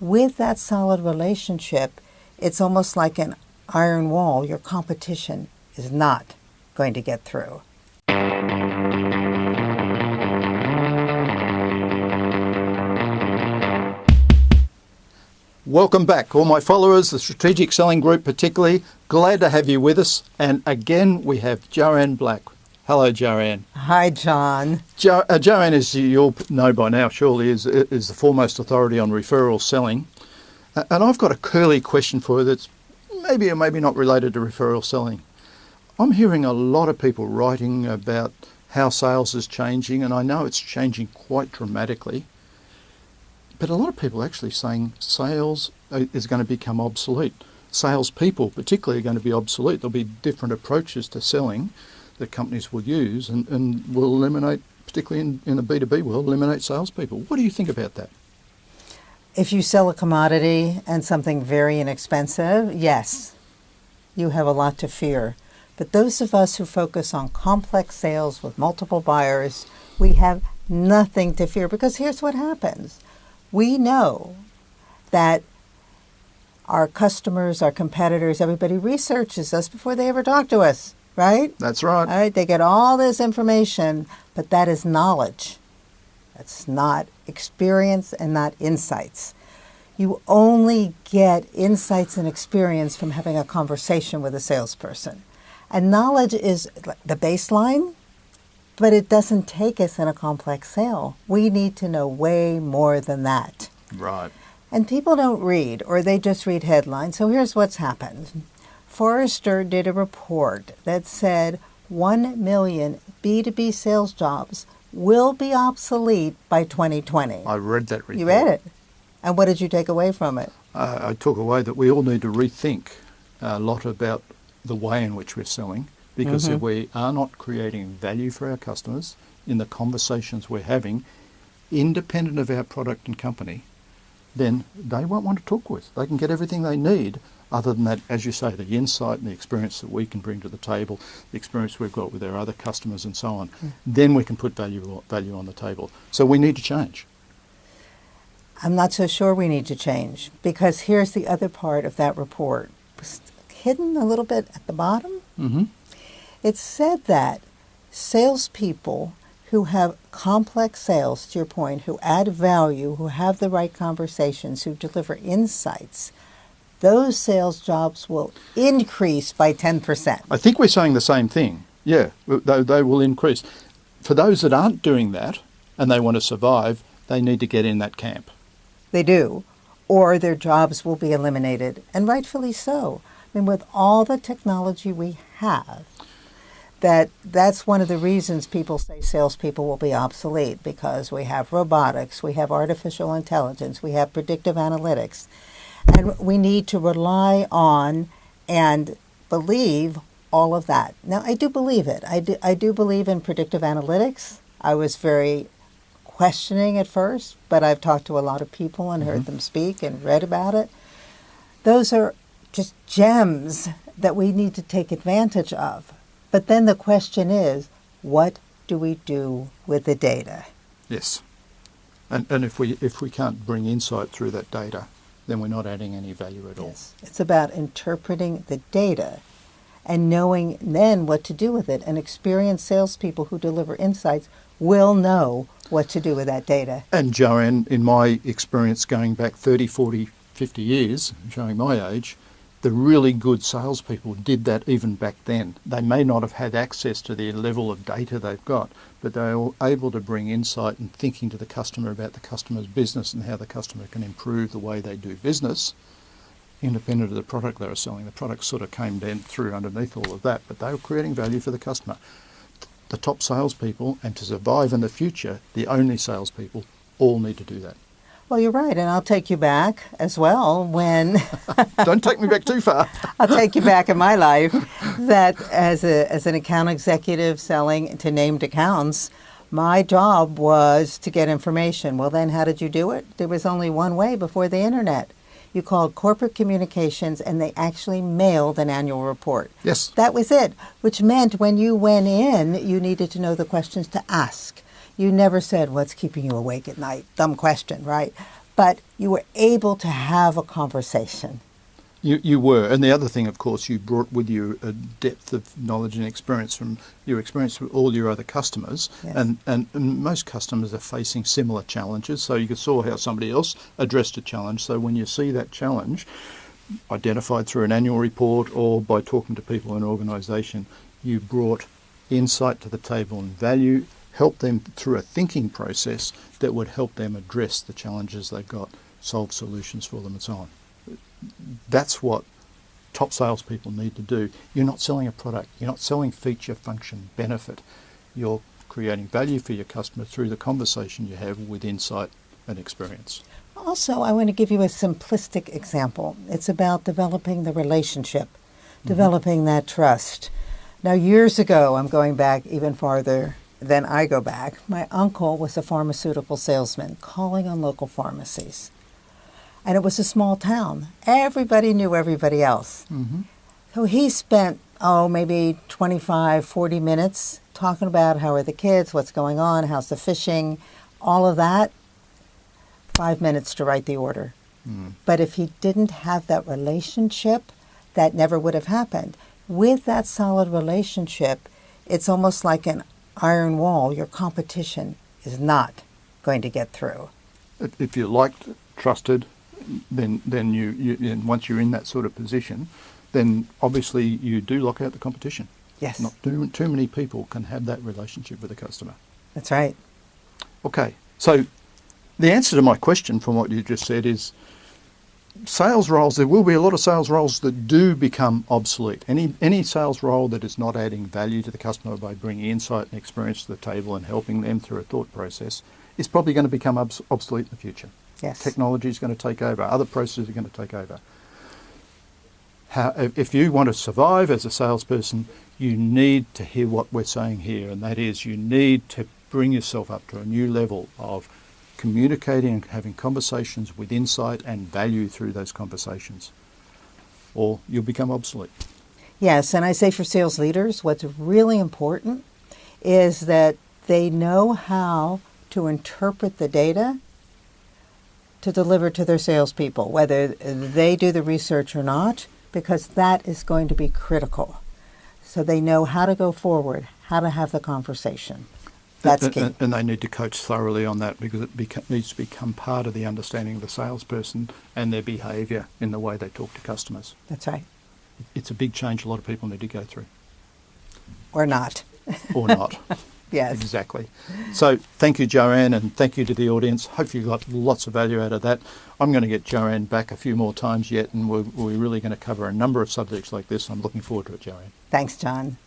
with that solid relationship, it's almost like an iron wall. Your competition is not going to get through. Welcome back, all my followers, the Strategic Selling Group particularly. Glad to have you with us. And again, we have Joanne Black. Hello, Joanne. Hi, John. Joanne, as you'll know by now, surely is the foremost authority on referral selling. And I've got a curly question for you that's maybe or maybe not related to referral selling. I'm hearing a lot of people writing about how sales is changing, and I know it's changing quite dramatically. But a lot of people are actually saying sales is going to become obsolete. Salespeople particularly are going to be obsolete. There'll be different approaches to selling that companies will use and will eliminate, particularly in the B2B world, eliminate salespeople. What do you think about that? If you sell a commodity and something very inexpensive, yes, you have a lot to fear. But those of us who focus on complex sales with multiple buyers, we have nothing to fear, because here's what happens. We know that our customers, our competitors, everybody researches us before they ever talk to us, right? That's right. All right, they get all this information, but that is knowledge. That's not experience and not insights. You only get insights and experience from having a conversation with a salesperson. And knowledge is the baseline, but it doesn't take us in a complex sale. We need to know way more than that. Right. And people don't read, or they just read headlines. So here's what's happened. Forrester did a report that said 1 million B2B sales jobs will be obsolete by 2020. I read that report. You read it. And what did you take away from it? I took away that we all need to rethink a lot about the way in which we're selling, because if we are not creating value for our customers in the conversations we're having, independent of our product and company, then they won't want to talk with. They can get everything they need, other than that, as you say, the insight and the experience that we can bring to the table, the experience we've got with our other customers and so on. Then we can put value on the table. So we need to change. I'm not so sure we need to change, because here's the other part of that report. Hidden a little bit at the bottom. It said that salespeople who have complex sales, to your point, who add value, who have the right conversations, who deliver insights, those sales jobs will increase by 10%. I think we're saying the same thing. Yeah, they will increase. For those that aren't doing that and they want to survive, they need to get in that camp. They do, or their jobs will be eliminated, and rightfully so. I mean, with all the technology we have, that's one of the reasons people say salespeople will be obsolete, because we have robotics, we have artificial intelligence, we have predictive analytics, and we need to rely on and believe all of that. Now, I do believe it. I do believe in predictive analytics. I was very questioning at first, but I've talked to a lot of people and heard them speak and read about it. Those are just gems that we need to take advantage of. But then the question is, what do we do with the data? Yes. And if we can't bring insight through that data, then we're not adding any value at all. Yes. It's about interpreting the data and knowing then what to do with it. And experienced salespeople who deliver insights will know what to do with that data. And Joanne, in my experience going back 30, 40, 50 years, showing my age, the really good salespeople did that even back then. They may not have had access to the level of data they've got, but they were able to bring insight and thinking to the customer about the customer's business and how the customer can improve the way they do business, independent of the product they were selling. The product sort of came down through underneath all of that, but they were creating value for the customer. The top salespeople, and to survive in the future, the only salespeople, all need to do that. Well, you're right, and I'll take you back as well when... Don't take me back too far. I'll take you back in my life, that as an account executive selling to named accounts, my job was to get information. Well, then how did you do it? There was only one way before the internet. You called corporate communications, and they actually mailed an annual report. Yes. That was it, which meant when you went in, you needed to know the questions to ask. You never said, what's keeping you awake at night? Dumb question, right? but you were able to have a conversation. You were. And the other thing, of course, you brought with you a depth of knowledge and experience from your experience with all your other customers. Yes. And most customers are facing similar challenges. So you saw how somebody else addressed a challenge. So when you see that challenge identified through an annual report or by talking to people in an organisation, you brought insight to the table and value, helped them through a thinking process that would help them address the challenges they've got, solve solutions for them and so on. That's what top salespeople need to do. You're not selling a product. You're not selling feature, function, benefit. You're creating value for your customer through the conversation you have with insight and experience. Also, I want to give you a simplistic example. It's about developing the relationship, developing that trust. Now, years ago, I'm going back even farther than I go back, my uncle was a pharmaceutical salesman calling on local pharmacies. And it was a small town. Everybody knew everybody else. Mm-hmm. So he spent, maybe 25, 40 minutes talking about how are the kids, what's going on, how's the fishing, all of that. 5 minutes to write the order. Mm. But if he didn't have that relationship, that never would have happened. With that solid relationship, it's almost like an iron wall. Your competition is not going to get through. If you're liked, trusted, then you and once you're in that sort of position, then obviously you do lock out the competition. Yes. Not too many people can have that relationship with a customer. That's right. Okay, so the answer to my question from what you just said is sales roles, there will be a lot of sales roles that do become obsolete. Any sales role that is not adding value to the customer by bringing insight and experience to the table and helping them through a thought process is probably going to become obsolete in the future. Yes. Technology is going to take over. Other processes are going to take over. If you want to survive as a salesperson, you need to hear what we're saying here, and that is you need to bring yourself up to a new level of communicating and having conversations with insight and value through those conversations, or you'll become obsolete. Yes, and I say for sales leaders, what's really important is that they know how to interpret the data to deliver to their salespeople, whether they do the research or not, because that is going to be critical. So they know how to go forward, how to have the conversation. That's key. And they need to coach thoroughly on that because it needs to become part of the understanding of the salesperson and their behaviour in the way they talk to customers. That's right. It's a big change a lot of people need to go through. Or not. Or not. Yes. Exactly. So thank you, Joanne, and thank you to the audience. Hopefully you got lots of value out of that. I'm going to get Joanne back a few more times yet, and we're really going to cover a number of subjects like this. I'm looking forward to it, Joanne. Thanks, John.